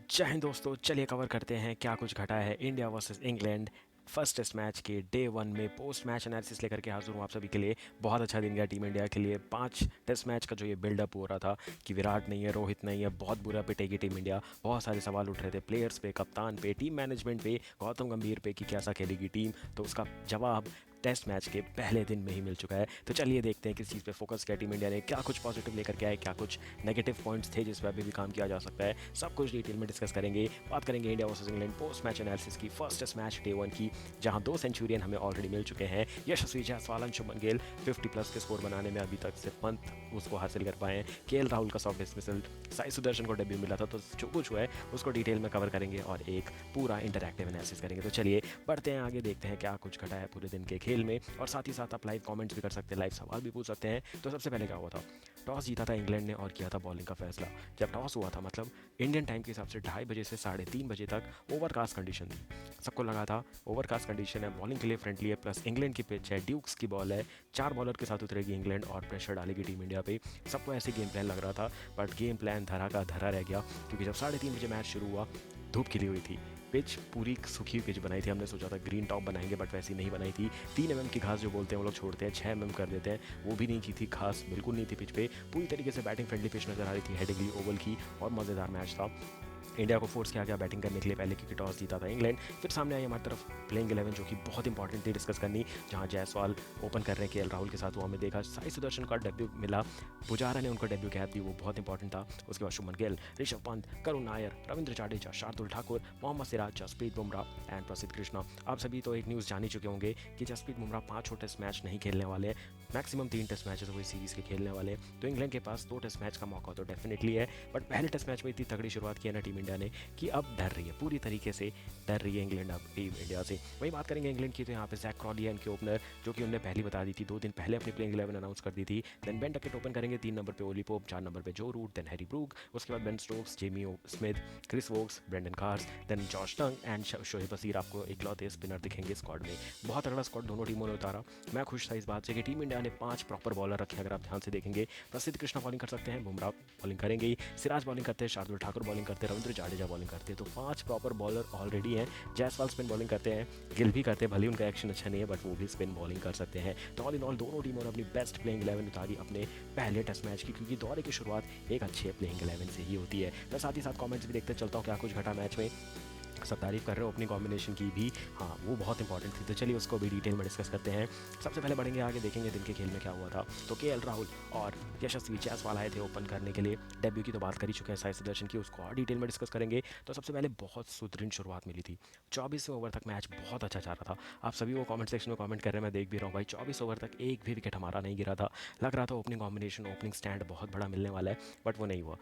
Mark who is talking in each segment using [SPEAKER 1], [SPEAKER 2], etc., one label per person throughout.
[SPEAKER 1] जय हिंद दोस्तों, चलिए कवर करते हैं क्या कुछ घटा है India versus England first test match के डे वन में। पोस्ट मैच एनालिसिस लेकर के हाजिर हूँ आप सभी के लिए। बहुत अच्छा दिन गया टीम इंडिया के लिए। 5 टेस्ट मैच का जो ये बिल्डअप हो रहा था कि विराट नहीं है, रोहित नहीं है, बहुत बुरा पिटेगी टीम इंडिया, बहुत सारे सवाल उठ रहे थे प्लेयर्स पे, कप्तान पे, टीम मैनेजमेंट पे, गौतम गंभीर पे कि कैसा खेलेगी टीम। तो उसका जवाब टेस्ट मैच के पहले दिन में ही मिल चुका है। तो चलिए देखते हैं किस चीज़ पे फोकस किया टीम इंडिया ने, क्या कुछ पॉजिटिव लेकर के आए, क्या कुछ नेगेटिव पॉइंट्स थे जिस पर अभी भी काम किया जा सकता है। सब कुछ डिटेल में डिस्कस करेंगे। बात करेंगे India versus England post match analysis की, first test match day one की, जहां 2 सेंचुरियन हमें ऑलरेडी मिल चुके हैं। यशस्वी जायसवाल, शुभमन गिल 50+ के स्कोर बनाने में अभी तक सिर्फ पंत उसको हासिल कर पाए हैं। केएल राहुल का सॉफ्ट डिसमिसल, साई सुदर्शन को डेब्यू मिला था। तो जो कुछ हुआ है उसको डिटेल में कवर करेंगे और एक पूरा इंटरैक्टिव एनालिसिस करेंगे। तो चलिए बढ़ते हैं आगे, देखते हैं क्या कुछ घटा है पूरे दिन के खेल में। और साथ ही साथ आप लाइव कमेंट्स भी कर सकते हैं, लाइव सवाल भी पूछ सकते हैं। तो सबसे पहले क्या हुआ था, टॉस जीता था इंग्लैंड ने और किया था बॉलिंग का फैसला। जब टॉस हुआ था मतलब इंडियन टाइम के हिसाब से 2:30 बजे से 3:30 बजे तक ओवरकास्ट कंडीशन थी। सबको लगा था ओवरकास्ट कंडीशन है, बॉलिंग के लिए फ्रेंडली है, प्लस इंग्लैंड की पिच है, ड्यूक्स की बॉल है, 4 बॉलर के साथ उतरेगी इंग्लैंड और प्रेशर डालेगी टीम इंडिया पे। सबको ऐसे गेम प्लान लग रहा था, बट गेम प्लान धरा का धरा रह गया। क्योंकि जब 3:30 बजे मैच शुरू हुआ, धूप खिली हुई थी, पिच पूरी सूखी हुई पिच बनाई थी। हमने सोचा था ग्रीन टॉप बनाएंगे, बट वैसी नहीं बनाई थी। 3 mm की घास जो बोलते हैं वो लोग छोड़ते हैं, 6 mm कर देते हैं, वो भी नहीं की थी घास, बिल्कुल नहीं थी पिच पे। पूरी तरीके से बैटिंग फ्रेंडली पिच नजर आ रही थी, हेडिंगली ओवल की, और मज़ेदार मैच था। इंडिया को फोर्स किया गया बैटिंग करने के लिए पहले, क्योंकि टॉस जीता था इंग्लैंड। फिर सामने आई हमारी तरफ प्लेइंग 11 जो कि बहुत इंपॉर्टेंट थी डिस्कस करनी, जहां जायसवाल ओपन कर रहे हैं केएल राहुल के साथ। वो हमें देखा, साई सुदर्शन का डेब्यू मिला, पुजारा ने उनको डेब्यू कैप दी, वो बहुत इंपॉर्टेंट था। उसके बाद शुभमन गिल, ऋषभ पंत, करुण नायर, रविंद्र जाडेजा, शार्दुल ठाकुर, मोहम्मद सिराज, जसप्रीत बुमराह एंड प्रसिद्ध कृष्णा। आप सभी तो एक न्यूज़ जान ही चुके होंगे कि जसप्रीत बुमराह 5 टेस्ट मैच नहीं खेलने वाले हैं, मैक्सिमम 3 टेस्ट मैचेस वही सीरीज़ के खेलने वाले हैं। तो इंग्लैंड के पास 2 टेस्ट मैच का मौका तो डेफिनेटली है, बट पहले टेस्ट मैच में इतनी तगड़ी शुरुआत की है ना टीम इंडिया ने कि अब डर रही है, पूरी तरीके से डर रही है इंग्लैंड अब टीम इंडिया से। वही बात करेंगे इंग्लैंड की, तो यहाँ पे जैक क्रॉली है इनके ओपनर, जो कि उन्होंने पहले बता दी थी, 2 दिन पहले अपनी प्लेइंग 11 अनाउंस कर दी थी। देन बेन डकेट ओपन करेंगे, 3 नंबर पे ओली पोप, 4 नंबर पे जो रूट, देन हैरी ब्रूक, उसके बाद Ben Stokes, Jamie Smith, Chris Woakes, Brydon Carse, then Josh Tongue and Shoaib Bashir. आपको इकलौते स्पिनर दिखेंगे स्क्वाड में। बहुत तगड़ा स्क्वाड दोनों टीमों ने उतारा। मैं खुश था इस बात से कि टीम इंडिया ने 5 प्रॉपर बॉलर रखे। अगर आप ध्यान से देखेंगे, प्रसिद्ध कृष्णा बॉलिंग कर सकते हैं, बुमराह बॉलिंग करेंगे ही, सिराज बॉलिंग करते हैं, शार्दुल ठाकुर बॉलिंग करते हैं, रविंद्र जाडेजा बॉलिंग करते हैं। तो 5 प्रॉपर बॉलर ऑलरेडी हैं। जायसवाल स्पिन बॉलिंग करते हैं, गिल भी करते हैं, भले उनका एक्शन अच्छा नहीं है बट वो भी स्पिन बॉलिंग कर सकते हैं। तो ऑल इन ऑल दोनों टीमों ने अपनी बेस्ट प्लेइंग 11 उतारी अपने पहले टेस्ट मैच की, क्योंकि दौरे की शुरुआत एक अच्छे प्लेइंग 11 से ही होती है। मैं साथ ही साथ कमेंट्स भी देखते चलता हूँ क्या कुछ घटा मैच में। सब तारीफ कर रहे हो अपनी कॉम्बिनेशन की भी, हाँ वो बहुत इंपॉर्टेंट थी। तो चलिए उसको भी डिटेल में डिस्कस करते हैं। सबसे पहले बढ़ेंगे आगे, देखेंगे दिन के खेल में क्या हुआ था। तो केएल राहुल और यशस्वी जायसवाल आए थे ओपन करने के लिए। डेब्यू की तो बात कर ही चुके हैं, साई सुदर्शन की, उसको और डिटेल में डिस्कस करेंगे। तो सबसे पहले बहुत सुदृढ़ शुरुआत मिली थी, 24वें ओवर तक मैच बहुत अच्छा जा रहा था। आप सभी वो कमेंट सेक्शन में कमेंट कर रहे हैं, मैं देख भी रहा हूँ भाई, 24 ओवर तक एक भी विकेट हमारा नहीं गिरा था। लग रहा था ओपनिंग कॉम्बिनेशन, ओपनिंग स्टैंड बहुत बड़ा मिलने वाला है, बट वो नहीं हुआ।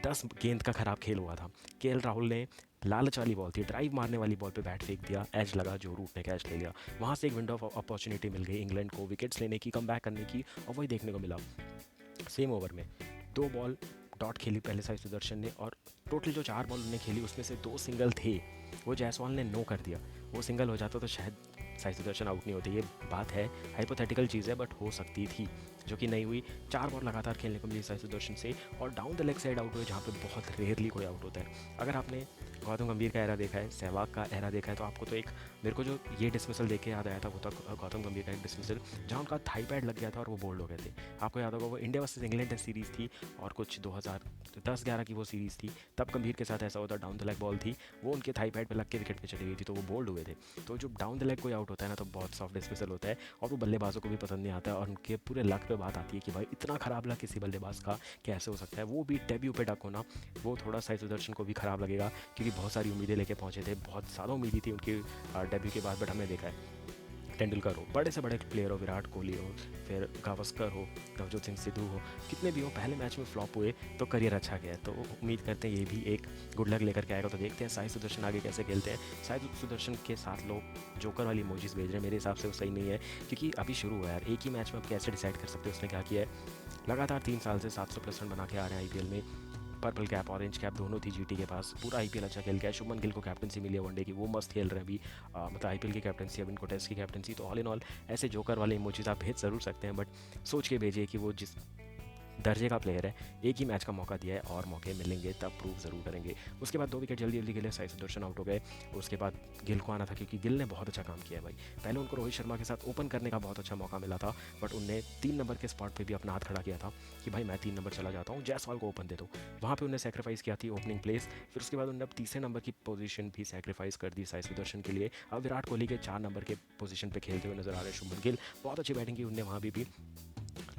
[SPEAKER 1] 10 गेंद का खराब खेल हुआ था। केएल राहुल ने लालच वाली बॉल थी, ड्राइव मारने वाली बॉल पे बैट फेंक दिया, एज लगा, जो रूट ने कैच ले लिया। वहाँ से एक विंडो ऑफ अपॉर्चुनिटी मिल गई इंग्लैंड को विकेट्स लेने की, कम बैक करने की, और वही देखने को मिला। सेम ओवर में 2 बॉल डॉट खेली पहले साई सुदर्शन ने, और टोटल जो 4 बॉल उन्होंने खेली उसमें से 2 सिंगल थे। वो जायसवाल ने नो कर दिया, वो सिंगल हो जाता तो शायद साई सुदर्शन आउट नहीं होते। ये बात है, हाइपोथेटिकल चीज़ है, बट हो सकती थी, जो कि नहीं हुई। 4 बॉल लगातार खेलने को मिली साई सुदर्शन से, और down the leg side out हुए, जहाँ पे बहुत रेयरली कोई आउट होता है। अगर आपने गौतम गंभीर का एरा देखा है, सहवाग का एरा देखा है, तो आपको तो एक, मेरे को जो ये डिसमिसल देख के याद आया था वो था गौतम गंभीर का एक डिसमिसल, जहाँ उनका थाई पैड लग गया था और वो बोल्ड हो गए थे। आपको याद होगा वो India versus England test series थी, और कुछ 2010-11 की वो सीरीज़ थी। तब गंभीर के साथ ऐसा होता, डाउन द लेग बॉल थी, वो उनके थाई पैड पे लग के विकेट पे चली गई थी, तो वो बोल्ड हुए थे। तो जो डाउन द लेग कोई आउट होता है ना, तो बहुत सॉफ्ट डिसमिसल होता है, और वो बल्लेबाजों को भी पसंद नहीं आता है, और उनके पूरे लक पे बात आती है कि भाई इतना खराब लक किसी बल्लेबाज का कैसे हो सकता है। वो भी डेब्यू पे डक होना, वो थोड़ा साई सुदर्शन को भी खराब लगेगा, क्योंकि बहुत सारी उम्मीदें लेके पहुंचे थे, बहुत ज़्यादा उम्मीदें थी उनकी डेब्यू के बाद। बट हमने देखा है, तेंदुलकर हो, बड़े से बड़े प्लेयर हो, विराट कोहली हो, फिर गावस्कर हो, नवजोत सिंह सिद्धू हो, कितने भी हो, पहले मैच में फ्लॉप हुए तो करियर अच्छा गया। तो उम्मीद करते हैं ये भी एक गुड लक लेकर के आएगा। तो देखते हैं साई सुदर्शन आगे कैसे खेलते हैं। साई सुदर्शन के साथ लोग जोकर वाली इमोजीज भेज रहे हैं, मेरे हिसाब से वो सही नहीं है, क्योंकि अभी शुरू हुआ है यार, एक ही मैच में आप कैसे डिसाइड कर सकते हो उसने क्या किया है। लगातार 3 साल से 700+ रन बना के आ रहे हैं आईपीएल में। पर्पल कैप ऑरेंज कैप दोनों थी जीटी के पास, पूरा आईपीएल अच्छा खेल गया। शुभमन गिल को कैप्टनसी मिली है वनडे की, वो मस्त खेल रहे हैं अभी, मतलब आईपीएल की कैप्टनसी, अब इनको टेस्ट की कैप्टनसी। तो ऑल इन ऑल ऐसे जोकर वाले इमोजीज आप भेज ज़रूर सकते हैं, बट सोच के भेजिए कि वो जिस दर्जे का प्लेयर है, एक ही मैच का मौका दिया है और मौके मिलेंगे तब प्रूव ज़रूर करेंगे। उसके बाद 2 विकेट जल्दी जल्दी खेले, साई सुदर्शन आउट हो गए। उसके बाद गिल को आना था क्योंकि गिल ने बहुत अच्छा काम किया है भाई। पहले उनको रोहित शर्मा के साथ ओपन करने का बहुत अच्छा मौका मिला था, बट उनने 3 नंबर के स्पॉट पे भी अपना हाथ खड़ा किया था कि भाई मैं 3 नंबर चला जाता हूँ, जायसवाल को ओपन दे दो। वहाँ पे उन्हें सेक्रीफाइस किया थी ओपनिंग प्लेस। फिर उसके बाद उन्होंने अब तीसरे नंबर की पोजीशन भी सेक्रीफाइस कर दी साई सुदर्शन के लिए। अब विराट कोहली के 4 नंबर के पोजीशन पे खेलते हुए नजर आ रहे हैं शुभमन गिल। बहुत अच्छी बैटिंग की उनने वहाँ भी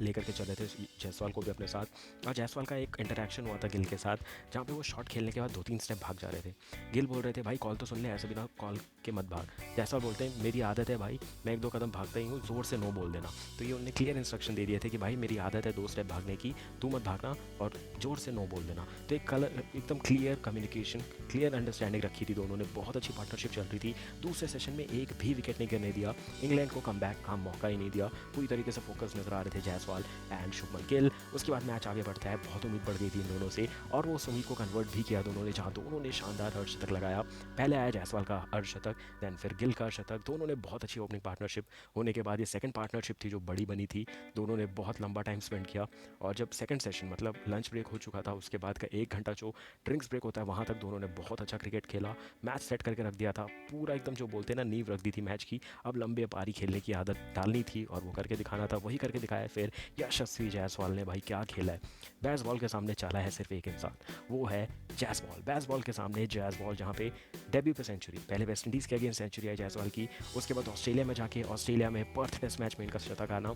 [SPEAKER 1] लेकर के चले थे जायसवाल को भी अपने साथ। और जायसवाल का एक इंटरेक्शन हुआ था गिल के साथ, जहाँ पे वो शॉट खेलने के बाद 2-3 स्टेप भाग जा रहे थे। गिल बोल रहे थे भाई कॉल तो सुन ले, ऐसे बिना कॉल के मत भाग। जायसवाल बोलते हैं मेरी आदत है भाई, मैं 1-2 कदम भागता ही हूँ, ज़ोर से नो बोल देना। तो ये उन्होंने क्लियर इंस्ट्रक्शन दे दिए थे कि भाई मेरी आदत है 2 स्टेप भागने की, तू मत भागना और ज़ोर से नो बोल देना। तो एक कलर एकदम क्लियर कम्युनिकेशन, क्लियर अंडरस्टैंडिंग रखी थी दोनों ने, बहुत अच्छी पार्टनरशिप चल रही थी। दूसरे सेशन में एक भी विकेट नहीं गिरने दिया, इंग्लैंड को कम बैक का मौका ही नहीं दिया। पूरी तरीके से फोकस नजर आ रहे थे जायसवाल एंड शुभमन गिल। उसके बाद मैच आगे बढ़ता है, बहुत उम्मीद बढ़ गई थी इन दोनों से और वो उस उम्मीद को कन्वर्ट भी किया दोनों ने, जहाँ दोनों ने शानदार अर्धशतक लगाया। पहले आया जायसवाल का अर्धशतक, देन फिर गिल का अर्धशतक। दोनों ने बहुत अच्छी ओपनिंग पार्टनरशिप होने के बाद ये सेकंड पार्टनरशिप थी जो बड़ी बनी थी। दोनों ने बहुत लंबा टाइम स्पेंड किया और जब सेकंड सेशन मतलब लंच ब्रेक हो चुका था, उसके बाद का 1 घंटा जो ड्रिंक्स ब्रेक होता है वहाँ तक दोनों ने बहुत अच्छा क्रिकेट खेला, मैच सेट करके रख दिया था पूरा, एकदम जो बोलते हैं ना नींव रख दी थी मैच की। अब लंबे पारी खेलने की आदत डालनी थी और वो करके दिखाना था, वही करके दिखाया। फिर यशस्वी जायसवाल ने भाई क्या खेला है। बेसबॉल के सामने चला है सिर्फ एक इंसान, वो है जैसबॉल। बेसबॉल के सामने जैसबॉल, जहाँ पे डेब्यू पे सेंचुरी, पहले वेस्ट इंडीज़ के अगेंस्ट सेंचुरी आई जैसवाल की। उसके बाद ऑस्ट्रेलिया में जाके ऑस्ट्रेलिया में पर्थ टेस्ट मैच में इनका शतक आना।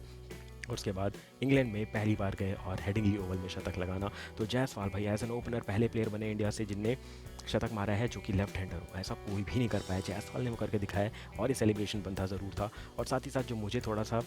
[SPEAKER 1] उसके बाद इंग्लैंड में पहली बार गए और हेडिंगली ओवल में शतक लगाना। तो जायसवाल भाई एज एन ओपनर पहले प्लेयर बने इंडिया से जिनने शतक मारा है जो कि लेफ्ट हैंडर हो, ऐसा कोई भी नहीं कर पाया। जायसवाल ने वो करके दिखाया और ये सेलिब्रेशन बनता ज़रूर था। और साथ ही साथ जो मुझे थोड़ा सा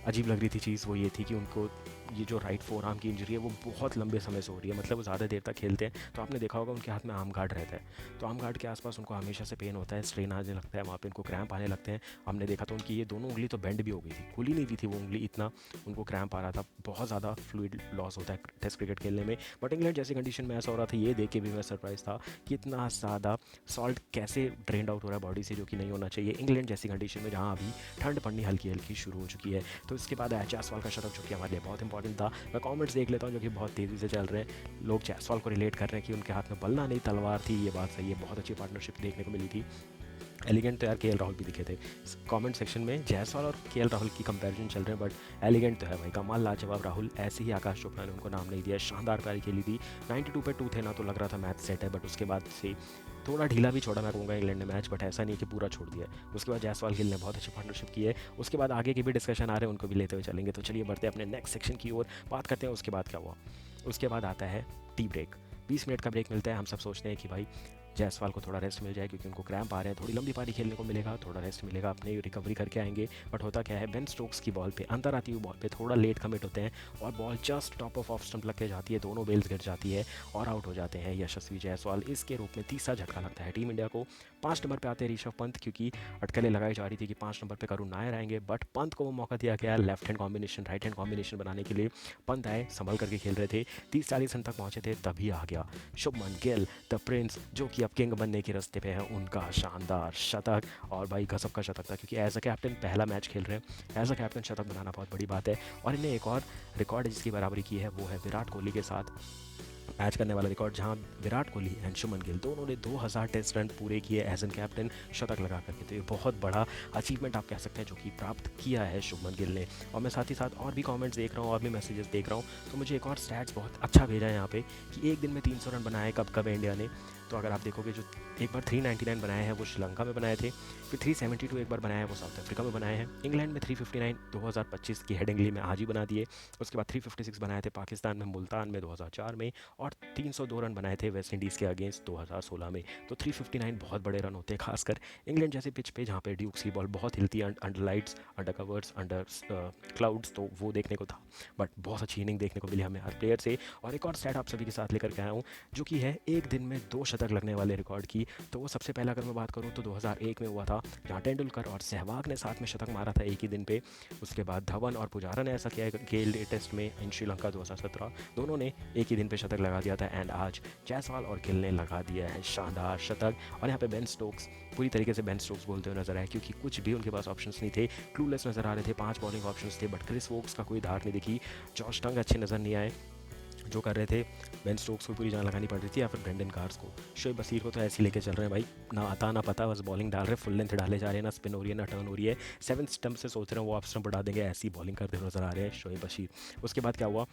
[SPEAKER 1] अजीब लग रही थी चीज़ वो ये थी कि उनको ये जो राइट फोर आर्म की इंजरी है वो बहुत लंबे समय से हो रही है, मतलब वो ज़्यादा देर तक खेलते हैं तो आपने देखा होगा उनके हाथ में आर्म गार्ड रहता है, तो आर्म गार्ड के आसपास उनको हमेशा से पेन होता है, स्ट्रेन आने लगता है, वहाँ पे उनको क्रैम्प आने लगते हैं। हमने देखा तो उनकी ये दोनों उंगली तो बेंड भी हो गई थी, खुली नहीं हुई थी वो उंगली, इतना उनको क्रैम्प आ रहा था। बहुत ज़्यादा फ्लूइड लॉस होता है टेस्ट क्रिकेट खेलने में। बट इंग्लैंड जैसी कंडीशन में ऐसा हो रहा था, ये देख के भी मैं सरप्राइज था कि इतना ज़्यादा सॉल्ट कैसे ड्रेंड आउट हो रहा है बॉडी से, जो कि नहीं होना चाहिए इंग्लैंड जैसी कंडीशन में जहाँ अभी ठंड पड़नी हल्की हल्की शुरू हो चुकी है। तो इसके बाद आया जायसवाल का शतक जो कि हमारे लिए बहुत इंपॉर्टेंट था। मैं कमेंट्स देख लेता हूँ जो कि बहुत तेज़ी से चल रहे हैं, लोग जायसवाल को रिलेट कर रहे हैं कि उनके हाथ में बल्ला नहीं तलवार थी। ये बात सही है, बहुत अच्छी पार्टनरशिप देखने को मिली थी। एलिगेंट तो यार के राहुल भी दिखे थे कमेंट सेक्शन में, जायसवाल और के राहुल की कंपैरिजन चल रहे हैं, बट एलिगेंट तो है भाई, कमाल लाजवाब राहुल, ऐसे ही आकाश चोपड़ा ने उनको नाम नहीं दिया, शानदार पारी खेली थी। 92 पे 2 थे ना, तो लग रहा था मैच सेट है, बट उसके बाद से थोड़ा ढीला भी छोड़ा मैं कहूँगा इंग्लैंड ने मैच, बट ऐसा नहीं कि पूरा छोड़ दिया है। उसके बाद जायसवाल गिल ने बहुत अच्छी पार्टनरशिप की है। उसके बाद आगे के भी डिस्कशन आ रहे हैं, उनको भी लेते हुए चलेंगे। तो चलिए बढ़ते हैं अपने नेक्स्ट सेक्शन की ओर, बात करते हैं उसके बाद क्या हुआ। उसके बाद आता है टी ब्रेक, 20 मिनट का ब्रेक मिलता है। हम सब सोचते हैं कि भाई जायसवाल को थोड़ा रेस्ट मिल जाए क्योंकि उनको क्रैम्प आ रहे हैं, थोड़ी लंबी पारी खेलने को मिलेगा, थोड़ा रेस्ट मिलेगा, अपने रिकवरी करके आएंगे। बट होता क्या है, बेन स्टोक्स की बॉल पे, अंदर आती हुई बॉल पे थोड़ा लेट कमिट होते हैं और ball just top off stump लग के जाती है, दोनों बेल्स गिर जाती है और आउट हो जाते हैं यशस्वी जायसवाल। इसके रूप में तीसरा झटका लगता है टीम इंडिया को। 5 नंबर पर आते हैं ऋषभ पंत, क्योंकि अटकलें लगाई जा रही थी कि 5 नंबर पर करुण नायर आएंगे, बट पंत को वो मौका दिया गया left hand combination, right hand combination बनाने के लिए। पंत आए, संभल करके खेल रहे थे, 30-40 रन तक पहुंचे थे, तभी आ गया शुभमन गिल द प्रिंस, जो कि अब किंग बनने के रास्ते पे है, उनका शानदार शतक। और भाई गजब का शतक था, क्योंकि एज अ कैप्टन पहला मैच खेल रहे हैं, एज अ कैप्टन शतक बनाना बहुत बड़ी बात है। और इन्हें एक और रिकॉर्ड जिसकी बराबरी की है, वो है विराट कोहली के साथ मैच करने वाला रिकॉर्ड, जहां विराट कोहली एंड शुभमन गिल दोनों ने 2000 टेस्ट रन पूरे किए एज एन कैप्टन शतक लगा करके। तो ये बहुत बड़ा अचीवमेंट आप कह सकते हैं जो कि प्राप्त किया है शुभमन गिल ने। और मैं साथ ही साथ और भी कमेंट्स देख रहा हूँ और भी मैसेजेस देख रहा हूँ, तो मुझे एक और स्टैट्स बहुत अच्छा भेजा है यहाँ पे कि एक दिन में 300 रन बनाए कब कब इंडिया ने। तो अगर आप देखोगे, जो एक बार 399 बनाए हैं वो श्रीलंका में बनाए थे, फिर 372 एक बार बनाया है वो साउथ अफ्रीका में बनाए हैं, इंग्लैंड में 359 2025 की हेडिंगली में आज ही बना दिए। उसके बाद 356 बनाए थे पाकिस्तान में मुल्तान में 2004 में, और 302 रन बनाए थे वेस्ट इंडीज़ के अगेंस्ट 2016 में। तो 359 बहुत बड़े रन होते हैं, खासकर इंग्लैंड जैसे पिच पे जहाँ पे ड्यूक्स की बॉल बहुत हिलती है under lights, under covers, under clouds, तो वो देखने को था। बट बहुत अच्छी इनिंग देखने को मिली हमें हर प्लेयर से। और एक और स्टैट आप सभी के साथ लेकर के आया हूँ जो कि है एक दिन में 2 शतक लगने वाले रिकॉर्ड की। तो वो सबसे पहला अगर मैं बात करूँ तो 2001 में हुआ था, जहाँ तेंदुलकर और सहवाग ने साथ में शतक मारा था एक ही दिन पे। उसके बाद धवन और पुजारा ने ऐसा किया है गेल टेस्ट में इन श्रीलंका 2017, दोनों ने एक ही दिन पे शतक लगा दिया था। एंड आज जायसवाल और गिल ने लगा दिया है शानदार शतक। और यहाँ पे बेन स्टोक्स पूरी तरीके से बेन स्टोक्स बोलते हुए नजर आए, क्योंकि कुछ भी उनके पास ऑप्शंस नहीं थे, क्लूलेस नजर आ रहे थे, 5 बॉलिंग ऑप्शंस थे, बट क्रिस वोक्स का कोई धार नहीं दिखी, जॉश टंग अच्छे नजर नहीं आए, जो कर रहे थे, बेन स्टोक्स को पूरी जान लगानी पड़ रही थी या फिर ब्रेंडन कार्स को। शोएब बशीर को तो ऐसे ही लेके चल रहे हैं भाई, ना आता ना पता, बस बॉलिंग डाल रहे हैं, फुल लेंथ डाले जा रहे हैं, ना स्पिन हो रही है ना टर्न हो रही है। सेवन्थ स्टंप से सोच रहे हैं वो आप स्टंप उड़ा देंगे, ऐसी बॉलिंग करते हुए नजर आ रहे हैं शोएब बशीर। उसके बाद क्या हुआ,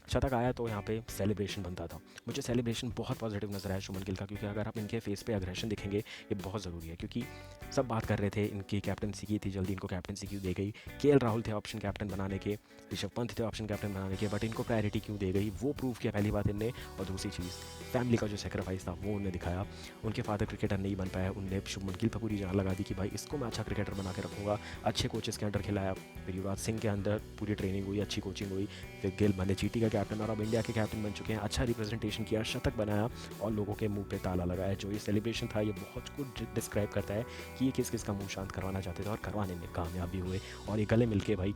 [SPEAKER 1] शतक आया तो यहाँ पे सेलिब्रेशन बनता था। मुझे सेलिब्रेशन बहुत पॉजिटिव नजर आया शुभमन गिल का, क्योंकि अगर आप इनके फेस पे अग्रेशन दिखेंगे ये बहुत ज़रूरी है। क्योंकि सब बात कर रहे थे इनकी कैप्टनसी की थी, जल्दी इनको कैप्टनसी क्यों दे गई, राहुल थे ऑप्शन कैप्टन बनाने के, ऋषभ पंत थे ऑप्शन कैप्टन बनाने के, बट इनको प्रायोरिटी क्यों दे गई वो प्रूव किया पहली बात इनने। और दूसरी चीज़, फैमिली का जो सेक्रीफाइस था वो उन्हें दिखाया। उनके फादर क्रिकेटर नहीं बन पाया, उनने शुभमन गिल पर पूरी जान लगा दी कि भाई इसको मैं अच्छा क्रिकेटर बना के रखूँगा। अच्छे कोचेस के अंडर खिलाया, फिर युवराज सिंह के अंदर पूरी ट्रेनिंग हुई, अच्छी कोचिंग हुई, फिर गिल बने जीटी का कैप्टन और अब इंडिया के कैप्टन बन चुके हैं। अच्छा रिप्रेजेंटेशन किया, शतक बनाया और लोगों के मुंह पे ताला लगाया। जो ये सेलिब्रेशन था ये बहुत कुछ डिस्क्राइब करता है कि ये किस किस का मुंह शांत करवाना चाहते थे और करवाने में कामयाब भी हुए। और ये गले मिलके भाई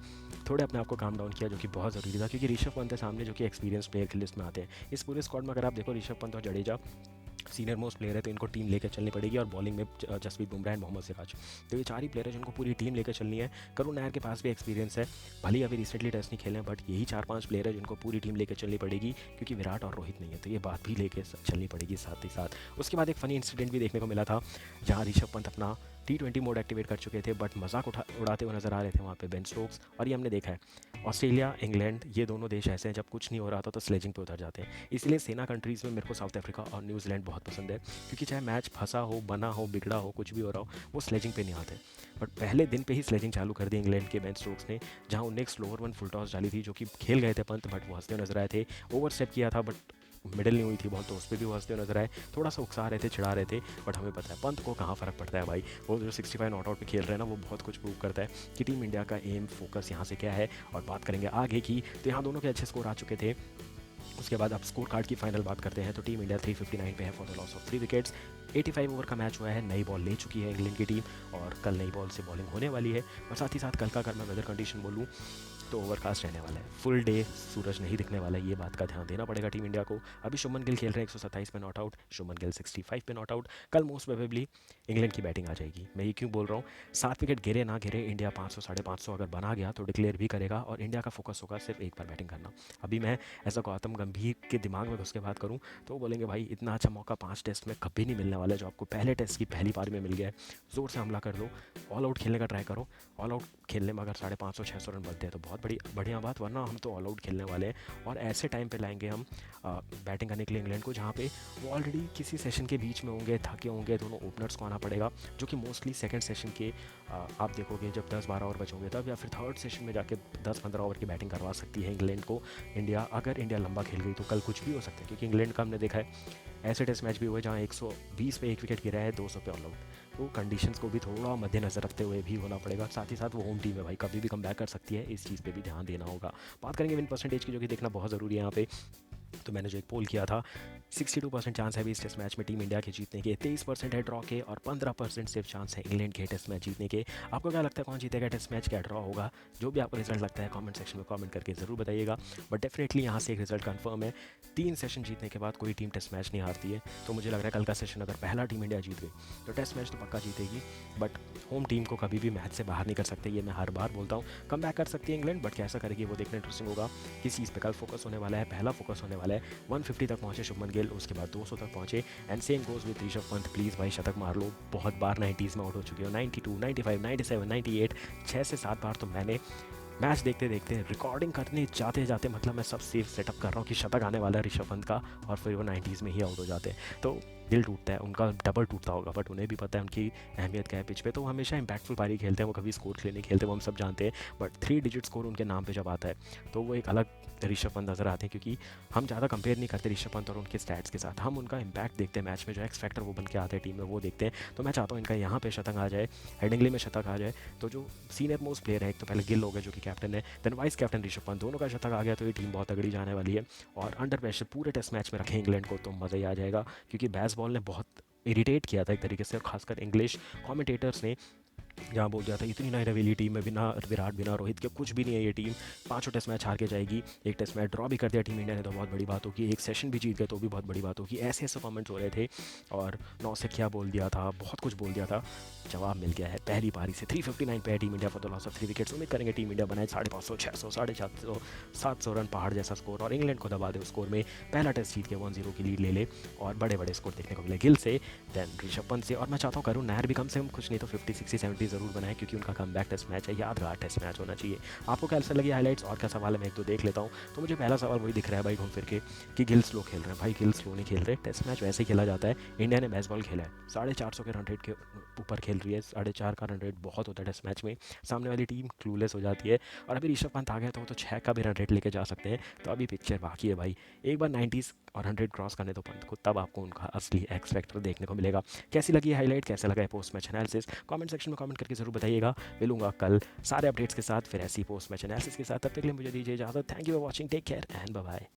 [SPEAKER 1] थोड़े अपने आप को काम डाउन किया, जो कि बहुत ज़रूरी था, क्योंकि ऋषभ पंत है सामने जो कि एक्सपीरियंस प्लेयर की लिस्ट में आते हैं। इस पूरे स्क्वाड में अगर आप देखो, ऋषभ पंत और जडेजा सीनियर मोस्ट प्लेयर है, तो इनको टीम लेकर चलनी पड़ेगी। और बॉलिंग में जसप्रीत बुमराह एंड मोहम्मद सिराज, तो ये चार ही प्लेयर है जिनको पूरी टीम लेकर चलनी है। करुण नायर के पास भी एक्सपीरियंस है, भले अभी रिसेंटली टेस्ट नहीं खेले हैं, बट यही 4-5 प्लेयर है जिनको पूरी टीम लेकर चलनी पड़ेगी, क्योंकि विराट और रोहित नहीं है, तो ये बात भी लेकर चलनी पड़ेगी साथ ही साथ। उसके बाद एक फ़नी इंसिडेंट भी देखने को मिला था, जहाँ ऋषभ पंत अपना T20 मोड एक्टिवेट कर चुके थे, बट मजाक उड़ाते हुए नजर आ रहे थे वहाँ पे बेन स्टोक्स। और ये हमने देखा है, ऑस्ट्रेलिया इंग्लैंड ये दोनों देश ऐसे हैं जब कुछ नहीं हो रहा था तो स्लेजिंग पे उतर जाते हैं। इसलिए सेना कंट्रीज़ में मेरे को साउथ अफ्रीका और न्यूजीलैंड बहुत पसंद है, क्योंकि चाहे मैच फंसा हो, बना हो, बिगड़ा हो, कुछ भी हो रहा हो, वो स्लेजिंग पे नहीं आते। बट पहले दिन पे ही स्लेजिंग चालू कर दी इंग्लैंड के बेन स्टोक्स ने, जहाँ उन्हें एक स्लोअर वन फुल टॉस डाली थी, जो कि खेल गए थे पंत, बट वो हंसते हुए नजर आए थे। ओवर स्टेप किया था बट मिडल नहीं हुई थी बॉल, तो उस पर भी वो हंसते हुए नजर आए, थोड़ा सा उकसा रहे थे, चिढ़ा रहे थे। बट हमें पता है पंत को कहाँ फ़र्क पड़ता है भाई, वो जो 65 नॉट आउट में खेल रहे हैं ना, वो बहुत कुछ प्रूव करता है कि टीम इंडिया का एम फोकस यहाँ से क्या है। और बात करेंगे आगे की, तो यहाँ दोनों के अच्छे स्कोर आ चुके थे। उसके बाद अब स्कोर कार्ड की फाइनल बात करते हैं, तो टीम इंडिया 359 पे है for the loss of 3 wickets. 85 over का मैच हुआ है, नई बॉल ले चुकी है इंग्लैंड की टीम, और कल नई बॉल से बॉलिंग होने वाली है। और साथ ही साथ कल का अगर मैं वेदर कंडीशन बोलूँ तो ओवरकास्ट रहने वाला है, फुल डे सूरज नहीं दिखने वाला है, ये बात का ध्यान देना पड़ेगा टीम इंडिया को। अभी शुभमन गिल खेल रहे हैं 127 पे नॉट आउट, शुभमन गिल 65 पे नॉट आउट। कल मोस्ट प्रोबेबली इंग्लैंड की बैटिंग आ जाएगी। मैं ये क्यों बोल रहा हूँ, 7 विकेट गिरे ना गिरे, इंडिया 500 550 अगर बना गया तो डिक्लेयर भी करेगा, और इंडिया का फोकस होगा सिर्फ एक बार बैटिंग करना। अभी मैं ऐसा गौतम गंभीर के दिमाग में घुस के बात करूँ तो वो बोलेंगे भाई इतना अच्छा मौका 5 टेस्ट में कभी नहीं मिलने वाला है, जो आपको पहले टेस्ट की पहली पारी में मिल गया है। ज़ोर से हमला कर दो, ऑल आउट खेलने का ट्राई करो। ऑल आउट खेलने में अगर 550-600 रन बनते हैं तो बहुत बड़ी बढ़िया बात, वरना हम तो ऑल आउट खेलने वाले हैं। और ऐसे टाइम पे लाएंगे हम बैटिंग करने के लिए इंग्लैंड को, जहाँ पे वो ऑलरेडी किसी सेशन के बीच में होंगे, थके होंगे, दोनों ओपनर्स को आना पड़ेगा, जो कि मोस्टली सेकंड सेशन के आप देखोगे जब 10-12 ओवर बचे होंगे तब, या फिर थर्ड सेशन में जाके 10-15 ओवर की बैटिंग करवा सकती है इंग्लैंड को इंडिया। अगर इंडिया लंबा खेल गई तो कल कुछ भी हो सकता है, क्योंकि इंग्लैंड का हमने देखा है ऐसे टेस्ट मैच भी हुए जहाँ 120 पे 1 विकेट गिरा है, 200 पे ऑल आउट। तो कंडीशंस को भी थोड़ा मद्देनजर रखते हुए भी होना पड़ेगा। साथ ही साथ वो होम टीम है भाई, कभी भी कम बैक कर सकती है, इस चीज़ पे भी ध्यान देना होगा। बात करेंगे विन परसेंटेज की, जो कि देखना बहुत ज़रूरी है यहाँ पे। तो मैंने जो एक पोल किया था, 62% चांस है अभी इस टेस्ट मैच में टीम इंडिया के जीतने के, 23% है ड्रॉ के, और 15% सिर्फ चांस है इंग्लैंड के टेस्ट मैच जीतने के। आपको क्या लगता है कौन जीतेगा टेस्ट मैच, क्या ड्रॉ होगा? जो भी आपको रिजल्ट लगता है कमेंट सेक्शन में कमेंट करके ज़रूर बताइएगा। बट डेफिनेटली यहाँ से एक रिजल्ट कंफर्म है, 3 सेशन जीतने के बाद कोई टीम टेस्ट मैच नहीं हारती है। तो मुझे लग रहा है कल का सेशन अगर पहला टीम इंडिया जीत गई तो टेस्ट मैच तो पक्का जीतेगी। बट होम टीम को कभी भी मैच से बाहर नहीं कर सकते, ये मैं हर बार बोलता हूँ। कम बैक कर सकती है इंग्लैंड, बट कैसा करेगी वो देखना इंटरेस्टिंग होगा। किस चीज़ पे कल फोकस होने वाला है, पहला फोकस होने वाला है 150 तक पहुंचे शुभमन गिल, उसके बाद 200 तक पहुंचे, and same goes with Rishabh Pant. Please भाई शतक मार लो, बहुत बार 90s में आउट हो चुके हो, 92, 95, 97, 98, 6 से 7 बार तो मैंने मैच देखते देखते रिकॉर्डिंग करने जाते जाते, मतलब मैं सब सेफ सेटअप कर रहा हूँ कि शतक आने वाला है ऋषभ पंत का, और फिर वो 90s में ही आउट हो जाते हैं। तो दिल टूटता है, उनका डबल टूटता होगा, बट उन्हें भी पता है उनकी अहमियत क्या है पिच पे। तो वो हमेशा इंपैक्टफुल पारी खेलते हैं, वो कभी स्कोर के लिए नहीं खेलते, वो हम सब जानते हैं। बट 3 डिजिट स्कोर उनके नाम पे जब आता है तो वो एक अलग ऋषभ पंत नजर आते हैं, क्योंकि हम ज़्यादा कंपेयर नहीं करते ऋषभ पंत और उनके स्टैट्स के साथ, हम उनका इंपैक्ट देखते हैं मैच में, जो एक्स फैक्टर वो बन के आते हैं टीम में, वो देखते हैं। तो मैं चाहता हूँ इनका यहाँ पे शतक आ जाए, हेडिंगली में शतक आ जाए। तो जो सीनियर मोस्ट प्लेयर है, एक तो पहले गिल हो गए जो कि कैप्टन है, then vice captain Rishabh Pant, दोनों का शतक आ गया तो ये टीम बहुत तगड़ी जाने वाली है। और अंडर प्रेशर पूरे टेस्ट मैच में रखें इंग्लैंड को तो मज़ा ही आ जाएगा, क्योंकि बेसबॉल ने बहुत इरिटेट किया था एक तरीके से, और खासकर इंग्लिश कमेंटेटर्स ने जहाँ बोल दिया था इतनी नई रवेली टीम में बिना विराट बिना रोहित के कुछ भी नहीं है ये टीम, पांचों टेस्ट मैच हार के जाएगी। एक टेस्ट मैच ड्रॉ भी कर दिया टीम इंडिया ने तो बहुत बड़ी बात होगी, एक सेशन भी जीत गए तो भी बहुत बड़ी बात होगी। ऐसे ऐसे कमेंट्स हो रहे थे और नौ से क्या बोल दिया था, बहुत कुछ बोल दिया था। जवाब मिल गया है पहली पारी से। 359 पे है team India for the loss of 3 wickets. उम्मीद करेंगे टीम इंडिया बनाए 550, 600, 750, 700 रन पहाड़ जैसा स्कोर और इंग्लैंड को दबा दे उस स्कोर में। पहला टेस्ट जीत के 1-0 की लीड ले ले और बड़े बड़े स्कोर देखने को मिले गिल से, देन ऋषभ पंत से, और मैं चाहता हूँ करूँ नायर भी कम से कम कुछ नहीं तो 50, 60, 70 जरूर बनाए क्योंकि उनका कम बैक टेस्ट मैच है, यादगार टेस्ट मैच होना चाहिए। आपको कैसा लगे हाईलाइट्स और क्या सवाल है, मैं एक दो देख लेता हूँ। तो मुझे पहला सवाल वही दिख रहा है भाई घूम फिर के कि गिल स्लो खेल रहे हैं। भाई गिल स्लो नहीं खेल रहे, टेस्ट मैच वैसे ही खेला जाता है। इंडिया ने बेसबॉल खेला है, 450 के रन रेट के ऊपर खेल रही है, 4.5 का रन रेट बहुत होता है टेस्ट मैच में। सामने वाली टीम क्लूलेस हो जाती है और अभी ऋषभ पंत आ गया तो वो तो 6 का भी रन रेट लेके जा सकते हैं। तो अभी पिक्चर बाकी है भाई, एक बार 90s और 100 क्रॉस करने तो पंत को, तब आपको उनका असली एक्स फैक्टर देखने को मिलेगा। कैसी लगी हाईलाइट, कैसा लगा है post match analysis, comment section में कमेंट करके जरूर बताइएगा। मिलूंगा कल सारे अपडेट्स के साथ फिर ऐसी पोस्ट मैच एनालिसिस के साथ। तब तक के लिए मुझे दीजिए इजाजत। Thank you for watching, take care and bye bye.